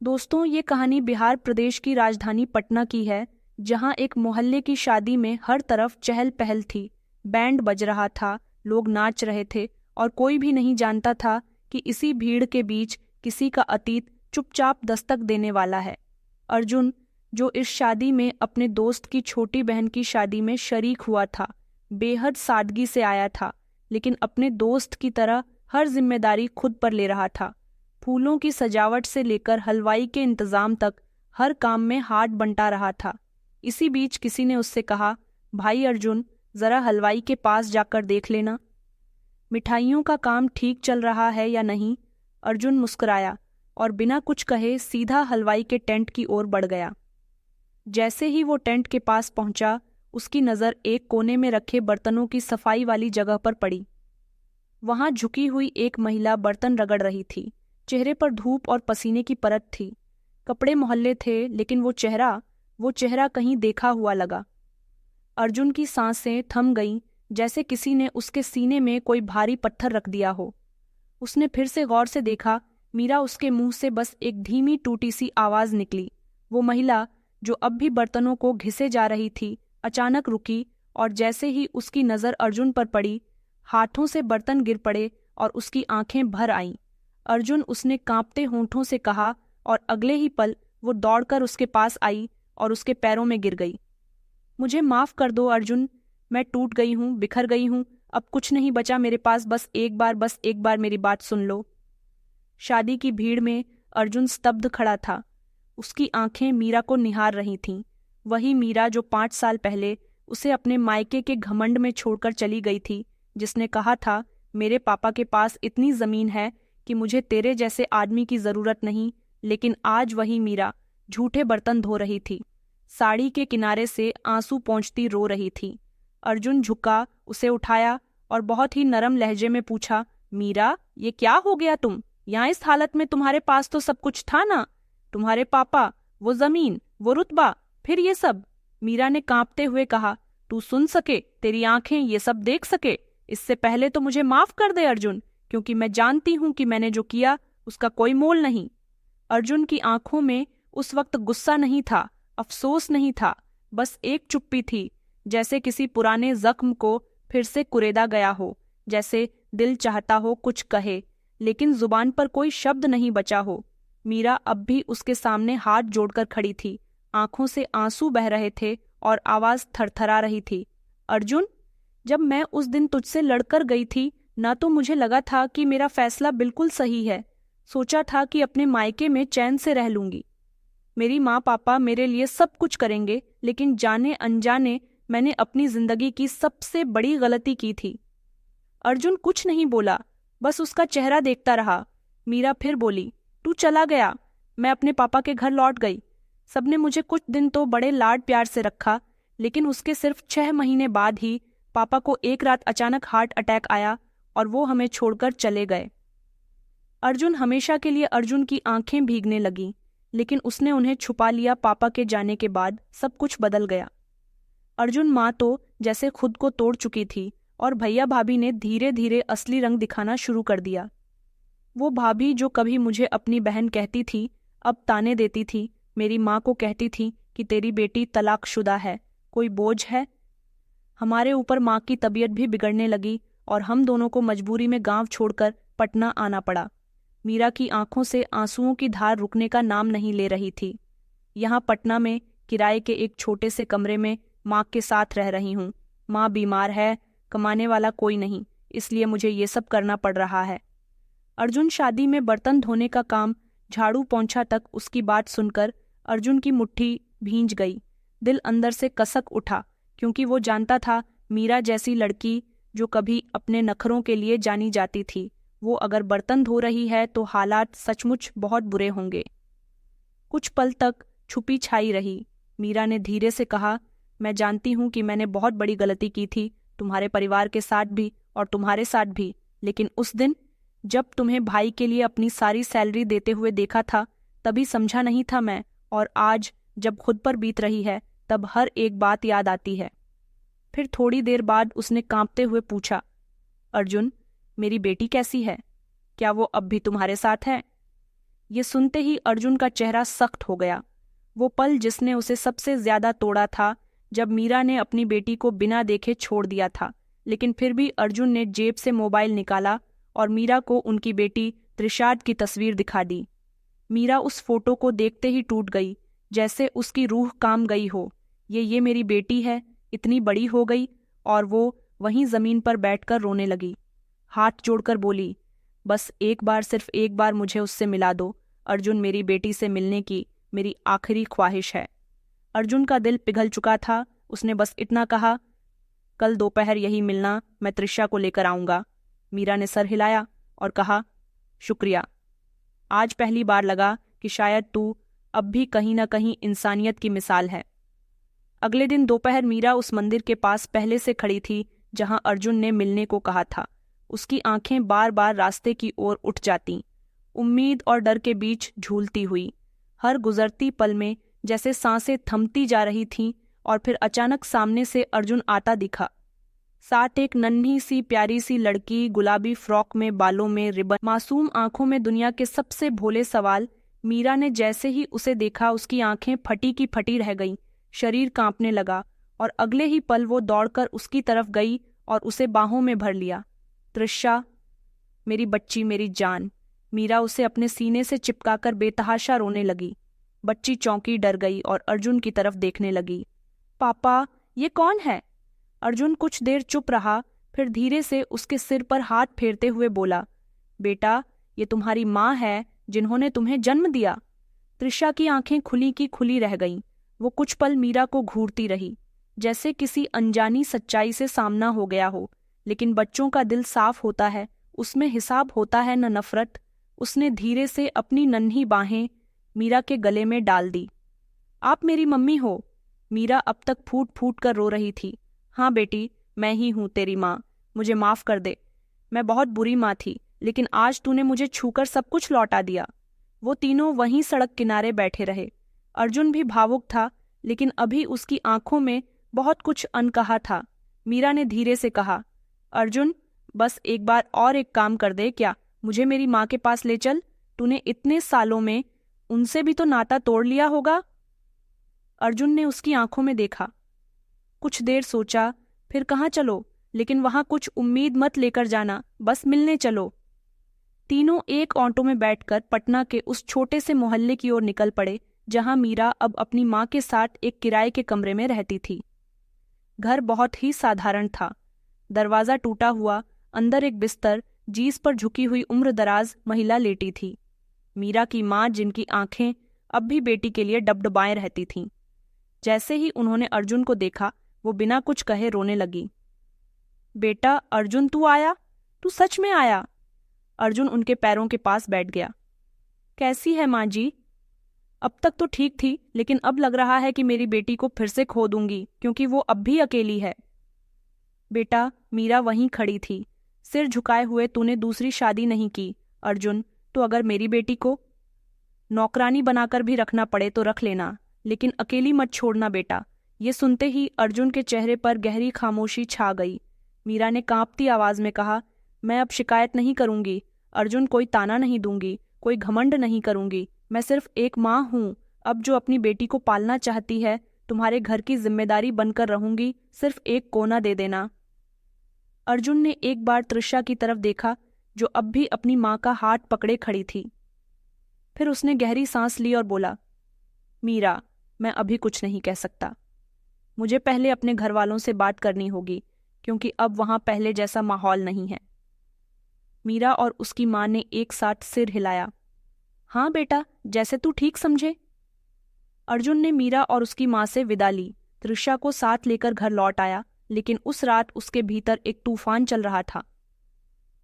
दोस्तों, ये कहानी बिहार प्रदेश की राजधानी पटना की है, जहां एक मोहल्ले की शादी में हर तरफ चहल पहल थी। बैंड बज रहा था, लोग नाच रहे थे और कोई भी नहीं जानता था कि इसी भीड़ के बीच किसी का अतीत चुपचाप दस्तक देने वाला है। अर्जुन, जो इस शादी में अपने दोस्त की छोटी बहन की शादी में शरीक हुआ था, बेहद सादगी से आया था, लेकिन अपने दोस्त की तरह हर जिम्मेदारी खुद पर ले रहा था। फूलों की सजावट से लेकर हलवाई के इंतजाम तक हर काम में हाथ बंटा रहा था। इसी बीच किसी ने उससे कहा, भाई अर्जुन, जरा हलवाई के पास जाकर देख लेना, मिठाइयों का काम ठीक चल रहा है या नहीं। अर्जुन मुस्कुराया और बिना कुछ कहे सीधा हलवाई के टेंट की ओर बढ़ गया। जैसे ही वो टेंट के पास पहुंचा, उसकी नज़र एक कोने में रखे बर्तनों की सफाई वाली जगह पर पड़ी। वहां झुकी हुई एक महिला बर्तन रगड़ रही थी। चेहरे पर धूप और पसीने की परत थी। कपड़े मोहल्ले थे, लेकिन वो चेहरा कहीं देखा हुआ लगा। अर्जुन की सांसें थम गईं, जैसे किसी ने उसके सीने में कोई भारी पत्थर रख दिया हो। उसने फिर से गौर से देखा। मीरा, उसके मुंह से बस एक धीमी टूटी सी आवाज निकली। वो महिला, जो अब भी बर्तनों को घिसे जा रही थी, अचानक रुकी और जैसे ही उसकी नज़र अर्जुन पर पड़ी, हाथों से बर्तन गिर पड़े और उसकी आंखें भर आईं। अर्जुन, उसने कांपते होंठों से कहा, और अगले ही पल वो दौड़कर उसके पास आई और उसके पैरों में गिर गई। मुझे माफ कर दो अर्जुन, मैं टूट गई हूँ, बिखर गई हूँ, अब कुछ नहीं बचा मेरे पास, बस एक बार मेरी बात सुन लो। शादी की भीड़ में अर्जुन स्तब्ध खड़ा था। उसकी आंखें मीरा को निहार रही थीं। वही मीरा जो 5 साल पहले उसे अपने मायके के घमंड में छोड़कर चली गई थी, जिसने कहा था, मेरे पापा के पास इतनी जमीन है कि मुझे तेरे जैसे आदमी की जरूरत नहीं। लेकिन आज वही मीरा झूठे बर्तन धो रही थी, साड़ी के किनारे से आंसू पोंछती रो रही थी। अर्जुन झुका, उसे उठाया और बहुत ही नरम लहजे में पूछा, मीरा, ये क्या हो गया? तुम यहाँ इस हालत में? तुम्हारे पास तो सब कुछ था ना, तुम्हारे पापा, वो जमीन, वो रुतबा, फिर ये सब। मीरा ने कांपते हुए कहा, तू सुन सके, तेरी आंखें ये सब देख सके, इससे पहले तो मुझे माफ कर दे अर्जुन, क्योंकि मैं जानती हूं कि मैंने जो किया उसका कोई मोल नहीं। अर्जुन की आंखों में उस वक्त गुस्सा नहीं था, अफसोस नहीं था, बस एक चुप्पी थी, जैसे किसी पुराने जख्म को फिर से कुरेदा गया हो, जैसे दिल चाहता हो कुछ कहे, लेकिन जुबान पर कोई शब्द नहीं बचा हो। मीरा अब भी उसके सामने हाथ जोड़कर खड़ी थी, आंखों से आंसू बह रहे थे और आवाज थरथरा रही थी। अर्जुन, जब मैं उस दिन तुझसे लड़कर गई थी ना, तो मुझे लगा था कि मेरा फैसला बिल्कुल सही है। सोचा था कि अपने मायके में चैन से रह लूंगी। मेरी माँ पापा मेरे लिए सब कुछ करेंगे, लेकिन जाने अनजाने मैंने अपनी जिंदगी की सबसे बड़ी गलती की थी। अर्जुन कुछ नहीं बोला, बस उसका चेहरा देखता रहा। मीरा फिर बोली, तू चला गया, मैं अपने पापा के घर लौट गई। सबने मुझे कुछ दिन तो बड़े लाड प्यार से रखा, लेकिन उसके सिर्फ 6 महीने बाद ही पापा को एक रात अचानक हार्ट अटैक आया और वो हमें छोड़कर चले गए। अर्जुन, हमेशा के लिए अर्जुन की आंखें भीगने लगीं, लेकिन उसने उन्हें छुपा लिया। पापा के जाने के बाद सब कुछ बदल गया। अर्जुन, माँ तो जैसे खुद को तोड़ चुकी थी और भैया भाभी ने धीरे धीरे असली रंग दिखाना शुरू कर दिया। वो भाभी जो कभी मुझे अपनी बहन कहती थी, अब ताने देती थी। मेरी माँ को कहती थी कि तेरी बेटी तलाकशुदा है, कोई बोझ है। हमारे ऊपर माँ की तबीयत भी बिगड़ने लगी और हम दोनों को मजबूरी में गांव छोड़कर पटना आना पड़ा। मीरा की आंखों से आंसुओं की धार रुकने का नाम नहीं ले रही थी। यहाँ पटना में किराए के एक छोटे से कमरे में माँ के साथ रह रही हूँ। माँ बीमार है, कमाने वाला कोई नहीं, इसलिए मुझे ये सब करना पड़ रहा है। अर्जुन, शादी में बर्तन धोने का काम, झाड़ू पोंछा तक उसकी बात सुनकर अर्जुन की मुट्ठी भींज गई। दिल अंदर से कसक उठा, क्योंकि वो जानता था मीरा जैसी लड़की जो कभी अपने नखरों के लिए जानी जाती थी, वो अगर बर्तन धो रही है तो हालात सचमुच बहुत बुरे होंगे। कुछ पल तक छुपी छाई रही। मीरा ने धीरे से कहा, मैं जानती हूँ कि मैंने बहुत बड़ी गलती की थी, तुम्हारे परिवार के साथ भी और तुम्हारे साथ भी, लेकिन उस दिन जब तुम्हें भाई के लिए अपनी सारी सैलरी देते हुए देखा था, तभी समझा नहीं था मैं, और आज जब खुद पर बीत रही है तब हर एक बात याद आती है। फिर थोड़ी देर बाद उसने कांपते हुए पूछा, अर्जुन, मेरी बेटी कैसी है? क्या वो अब भी तुम्हारे साथ है? ये सुनते ही अर्जुन का चेहरा सख्त हो गया। वो पल जिसने उसे सबसे ज्यादा तोड़ा था, जब मीरा ने अपनी बेटी को बिना देखे छोड़ दिया था। लेकिन फिर भी अर्जुन ने जेब से मोबाइल निकाला और मीरा को उनकी बेटी त्रिशाद की तस्वीर दिखा दी। मीरा उस फोटो को देखते ही टूट गई, जैसे उसकी रूह काम गई हो। ये मेरी बेटी है, इतनी बड़ी हो गई। और वो वहीं जमीन पर बैठकर रोने लगी। हाथ जोड़कर बोली, बस एक बार, सिर्फ एक बार मुझे उससे मिला दो। अर्जुन, मेरी बेटी से मिलने की मेरी आखिरी ख्वाहिश है। अर्जुन का दिल पिघल चुका था। उसने बस इतना कहा, कल दोपहर यही मिलना, मैं त्रिशा को लेकर आऊंगा। मीरा ने सर हिलाया और कहा, शुक्रिया। आज पहली बार लगा कि शायद तू अब भी कहीं ना कहीं इंसानियत की मिसाल है। अगले दिन दोपहर मीरा उस मंदिर के पास पहले से खड़ी थी जहां अर्जुन ने मिलने को कहा था। उसकी आंखें बार बार रास्ते की ओर उठ जातीं, उम्मीद और डर के बीच झूलती हुई। हर गुजरती पल में जैसे सांसें थमती जा रही थीं। और फिर अचानक सामने से अर्जुन आता दिखा, साथ एक नन्ही सी प्यारी सी लड़की, गुलाबी फ्रॉक में, बालों में रिबन, मासूम आंखों में दुनिया के सबसे भोले सवाल। मीरा ने जैसे ही उसे देखा, उसकी आंखें फटी की फटी रह गईं, शरीर कांपने लगा और अगले ही पल वो दौड़कर उसकी तरफ गई और उसे बाहों में भर लिया। त्रिशा, मेरी बच्ची, मेरी जान। मीरा उसे अपने सीने से चिपकाकर बेतहाशा रोने लगी। बच्ची चौंकी, डर गई और अर्जुन की तरफ देखने लगी। पापा, ये कौन है? अर्जुन कुछ देर चुप रहा, फिर धीरे से उसके सिर पर हाथ फेरते हुए बोला, बेटा, ये तुम्हारी माँ है जिन्होंने तुम्हें जन्म दिया। त्रिशा की आंखें खुली की खुली रह गईं। वो कुछ पल मीरा को घूरती रही, जैसे किसी अनजानी सच्चाई से सामना हो गया हो। लेकिन बच्चों का दिल साफ होता है, उसमें हिसाब होता है न नफरत। उसने धीरे से अपनी नन्ही बाहें मीरा के गले में डाल दी। आप मेरी मम्मी हो। मीरा अब तक फूट फूट कर रो रही थी। हाँ बेटी, मैं ही हूँ तेरी माँ, मुझे माफ कर दे। मैं बहुत बुरी माँ थी, लेकिन आज तूने मुझे छूकर सब कुछ लौटा दिया। वो तीनों वहीं सड़क किनारे बैठे रहे। अर्जुन भी भावुक था, लेकिन अभी उसकी आंखों में बहुत कुछ अनकहा था। मीरा ने धीरे से कहा, अर्जुन, बस एक बार और एक काम कर दे क्या? मुझे मेरी माँ के पास ले चल। तूने इतने सालों में उनसे भी तो नाता तोड़ लिया होगा। अर्जुन ने उसकी आंखों में देखा, कुछ देर सोचा, फिर कहा, चलो, लेकिन वहां कुछ उम्मीद मत लेकर जाना, बस मिलने चलो। तीनों एक ऑटो में बैठकर पटना के उस छोटे से मोहल्ले की ओर निकल पड़े जहां मीरा अब अपनी माँ के साथ एक किराए के कमरे में रहती थी। घर बहुत ही साधारण था। दरवाजा टूटा हुआ, अंदर एक बिस्तर, जीस पर झुकी हुई उम्रदराज महिला लेटी थी। मीरा की माँ, जिनकी आंखें अब भी बेटी के लिए डबडबाएं रहती थीं। जैसे ही उन्होंने अर्जुन को देखा, वो बिना कुछ कहे रोने लगी। बेटा अर्जुन, तू आया? तू सच में आया? अर्जुन उनके पैरों के पास बैठ गया। कैसी है माँ जी? अब तक तो ठीक थी, लेकिन अब लग रहा है कि मेरी बेटी को फिर से खो दूंगी, क्योंकि वो अब भी अकेली है। बेटा, मीरा वहीं खड़ी थी, सिर झुकाए हुए। तूने दूसरी शादी नहीं की अर्जुन, तो अगर मेरी बेटी को नौकरानी बनाकर भी रखना पड़े तो रख लेना, लेकिन अकेली मत छोड़ना बेटा। ये सुनते ही अर्जुन के चेहरे पर गहरी खामोशी छा गई। मीरा ने कांपती आवाज में कहा, मैं अब शिकायत नहीं करूंगी अर्जुन, कोई ताना नहीं दूंगी, कोई घमंड नहीं करूंगी। मैं सिर्फ एक माँ हूँ अब, जो अपनी बेटी को पालना चाहती है। तुम्हारे घर की जिम्मेदारी बनकर रहूंगी, सिर्फ एक कोना दे देना। अर्जुन ने एक बार त्रिशा की तरफ देखा, जो अब भी अपनी माँ का हाथ पकड़े खड़ी थी। फिर उसने गहरी सांस ली और बोला, मीरा, मैं अभी कुछ नहीं कह सकता। मुझे पहले अपने घर वालों से बात करनी होगी, क्योंकि अब वहां पहले जैसा माहौल नहीं है। मीरा और उसकी माँ ने एक साथ सिर हिलाया। हाँ बेटा, जैसे तू ठीक समझे। अर्जुन ने मीरा और उसकी माँ से विदा ली, त्रिशा को साथ लेकर घर लौट आया। लेकिन उस रात उसके भीतर एक तूफान चल रहा था।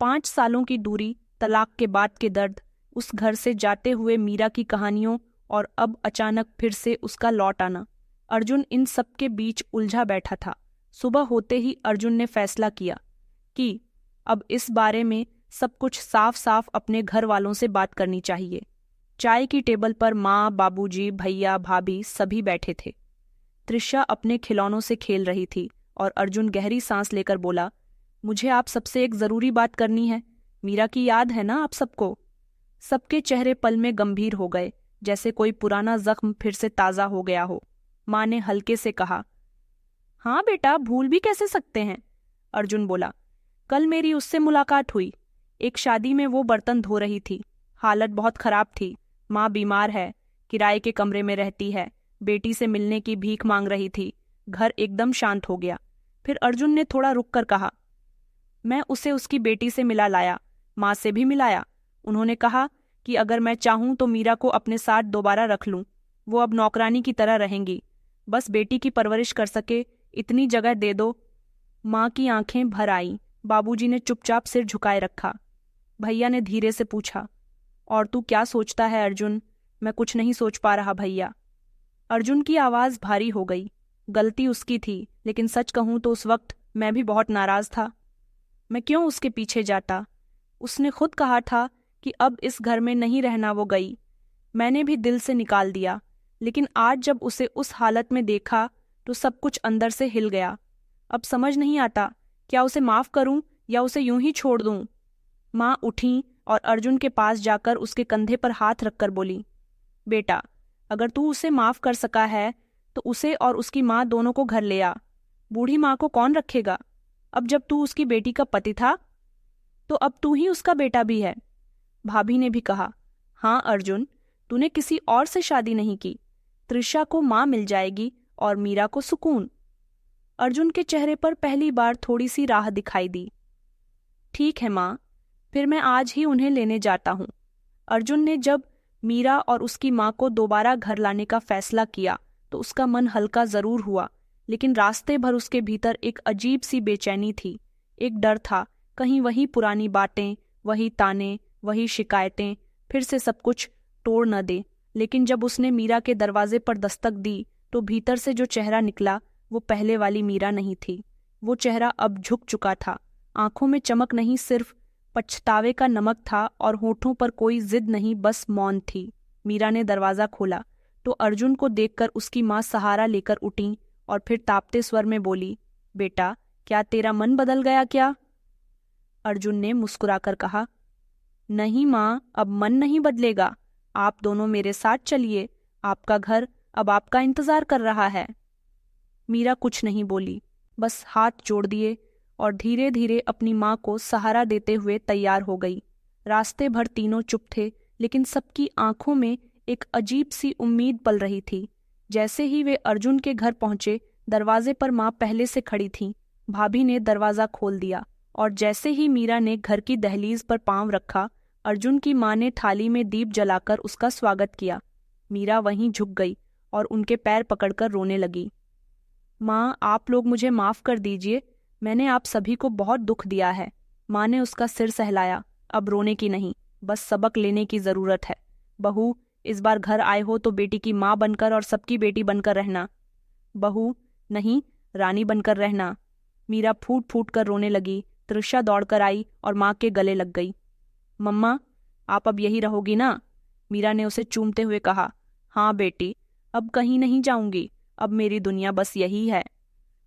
5 सालों की दूरी, तलाक के बाद के दर्द, उस घर से जाते हुए मीरा की कहानियों, और अब अचानक फिर से उसका लौट आना। अर्जुन इन सब के बीच उलझा बैठा था। सुबह होते ही अर्जुन ने फैसला किया कि अब इस बारे में सब कुछ साफ साफ अपने घर वालों से बात करनी चाहिए। चाय की टेबल पर माँ, बाबूजी, भैया, भाभी सभी बैठे थे। त्रिशा अपने खिलौनों से खेल रही थी और अर्जुन गहरी सांस लेकर बोला, मुझे आप सबसे एक जरूरी बात करनी है। मीरा की याद है ना आप सबको? सबके चेहरे पल में गंभीर हो गए, जैसे कोई पुराना जख्म फिर से ताज़ा हो गया हो। माँ ने हल्के से कहा, हाँ बेटा, भूल भी कैसे सकते हैं। अर्जुन बोला, कल मेरी उससे मुलाकात हुई। एक शादी में वो बर्तन धो रही थी। हालत बहुत खराब थी। माँ बीमार है, किराए के कमरे में रहती है, बेटी से मिलने की भीख मांग रही थी। घर एकदम शांत हो गया। फिर अर्जुन ने थोड़ा रुक कर कहा, मैं उसे उसकी बेटी से मिला लाया, माँ से भी मिलाया। उन्होंने कहा कि अगर मैं चाहूँ तो मीरा को अपने साथ दोबारा रख लूँ। वो अब नौकरानी की तरह रहेंगी, बस बेटी की परवरिश कर सके इतनी जगह दे दो। माँ की आंखें भर आईं। बाबूजी ने चुपचाप सिर झुकाए रखा। भैया ने धीरे से पूछा, और तू क्या सोचता है अर्जुन? मैं कुछ नहीं सोच पा रहा भैया। अर्जुन की आवाज़ भारी हो गई। गलती उसकी थी, लेकिन सच कहूँ तो उस वक्त मैं भी बहुत नाराज था। मैं क्यों उसके पीछे जाता? उसने खुद कहा था कि अब इस घर में नहीं रहना। वो गई, मैंने भी दिल से निकाल दिया। लेकिन आज जब उसे उस हालत में देखा तो सब कुछ अंदर से हिल गया। अब समझ नहीं आता, क्या उसे माफ़ करूं या उसे यूं ही छोड़ दूं। माँ उठी और अर्जुन के पास जाकर उसके कंधे पर हाथ रखकर बोली, बेटा, अगर तू उसे माफ़ कर सका है तो उसे और उसकी माँ दोनों को घर ले आ। बूढ़ी माँ को कौन रखेगा? अब जब तू उसकी बेटी का पति था तो अब तू ही उसका बेटा भी है। भाभी ने भी कहा, हाँ अर्जुन, तूने किसी और से शादी नहीं की। त्रिशा को माँ मिल जाएगी और मीरा को सुकून। अर्जुन के चेहरे पर पहली बार थोड़ी सी राह दिखाई दी। ठीक है माँ, फिर मैं आज ही उन्हें लेने जाता हूँ। अर्जुन ने जब मीरा और उसकी माँ को दोबारा घर लाने का फैसला किया तो उसका मन हल्का जरूर हुआ, लेकिन रास्ते भर उसके भीतर एक अजीब सी बेचैनी थी। एक डर था, कहीं वही पुरानी बातें, वही ताने, वही शिकायतें फिर से सब कुछ तोड़ न दे। लेकिन जब उसने मीरा के दरवाजे पर दस्तक दी तो भीतर से जो चेहरा निकला वो पहले वाली मीरा नहीं थी। वो चेहरा अब झुक चुका था। आंखों में चमक नहीं, सिर्फ पछतावे का नमक था और होठों पर कोई जिद नहीं, बस मौन थी। मीरा ने दरवाज़ा खोला तो अर्जुन को देखकर उसकी माँ सहारा लेकर उठी और फिर तापते स्वर में बोली, बेटा, क्या तेरा मन बदल गया क्या? अर्जुन ने मुस्कुराकर कहा, नहीं माँ, अब मन नहीं बदलेगा। आप दोनों मेरे साथ चलिए, आपका घर अब आपका इंतजार कर रहा है। मीरा कुछ नहीं बोली, बस हाथ जोड़ दिए और धीरे धीरे अपनी माँ को सहारा देते हुए तैयार हो गई। रास्ते भर तीनों चुप थे, लेकिन सबकी आंखों में एक अजीब सी उम्मीद पल रही थी। जैसे ही वे अर्जुन के घर पहुंचे, दरवाजे पर माँ पहले से खड़ी थीं। भाभी ने दरवाज़ा खोल दिया और जैसे ही मीरा ने घर की दहलीज पर पांव रखा, अर्जुन की माँ ने थाली में दीप जलाकर उसका स्वागत किया। मीरा वहीं झुक गई और उनके पैर पकड़कर रोने लगी। माँ, आप लोग मुझे माफ़ कर दीजिए, मैंने आप सभी को बहुत दुख दिया है। माँ ने उसका सिर सहलाया। अब रोने की नहीं, बस सबक लेने की ज़रूरत है। बहू, इस बार घर आए हो तो बेटी की माँ बनकर और सबकी बेटी बनकर रहना। बहू नहीं, रानी बनकर रहना। मीरा फूट फूट कर रोने लगी। त्रिशा दौड़कर आई और माँ के गले लग गई। मम्मा, आप अब यही रहोगी ना? मीरा ने उसे चूमते हुए कहा। हाँ बेटी, अब कहीं नहीं जाऊंगी, अब मेरी दुनिया बस यही है।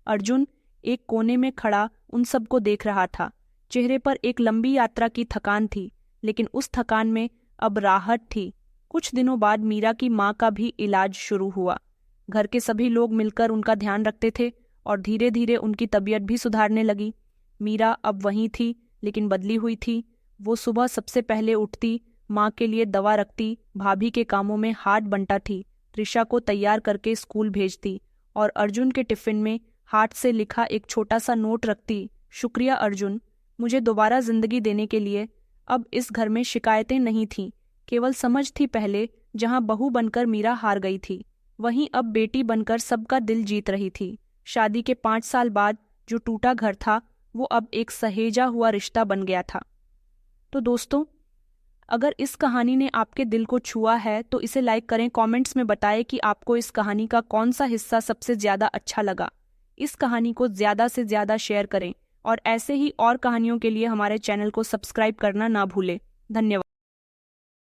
अर्जुन एक कोने में खड़ा उन सबको देख रहा था। चेहरे पर एक लंबी यात्रा की थकान थी, लेकिन उस थकान में अब राहत थी। कुछ दिनों बाद मीरा की माँ का भी इलाज शुरू हुआ। घर के सभी लोग मिलकर उनका ध्यान रखते थे और धीरे धीरे उनकी तबीयत भी सुधारने लगी। मीरा अब वहीं थी, लेकिन बदली हुई थी। वो सुबह सबसे पहले उठती, माँ के लिए दवा रखती, भाभी के कामों में हाथ बंटा थी, त्रिशा को तैयार करके स्कूल भेजती और अर्जुन के टिफिन में हाथ से लिखा एक छोटा सा नोट रखती। शुक्रिया अर्जुन, मुझे दोबारा जिंदगी देने के लिए। अब इस घर में शिकायतें नहीं थीं, केवल समझ थी। पहले जहां बहू बनकर मीरा हार गई थी, वहीं अब बेटी बनकर सबका दिल जीत रही थी। शादी के 5 साल बाद जो टूटा घर था, वो अब एक सहेजा हुआ रिश्ता बन गया था। तो दोस्तों, अगर इस कहानी ने आपके दिल को छुआ है तो इसे लाइक करें, कमेंट्स में बताएं कि आपको इस कहानी का कौन सा हिस्सा सबसे ज़्यादा अच्छा लगा। इस कहानी को ज़्यादा से ज़्यादा शेयर करें और ऐसे ही और कहानियों के लिए हमारे चैनल को सब्सक्राइब करना ना भूलें। धन्यवाद।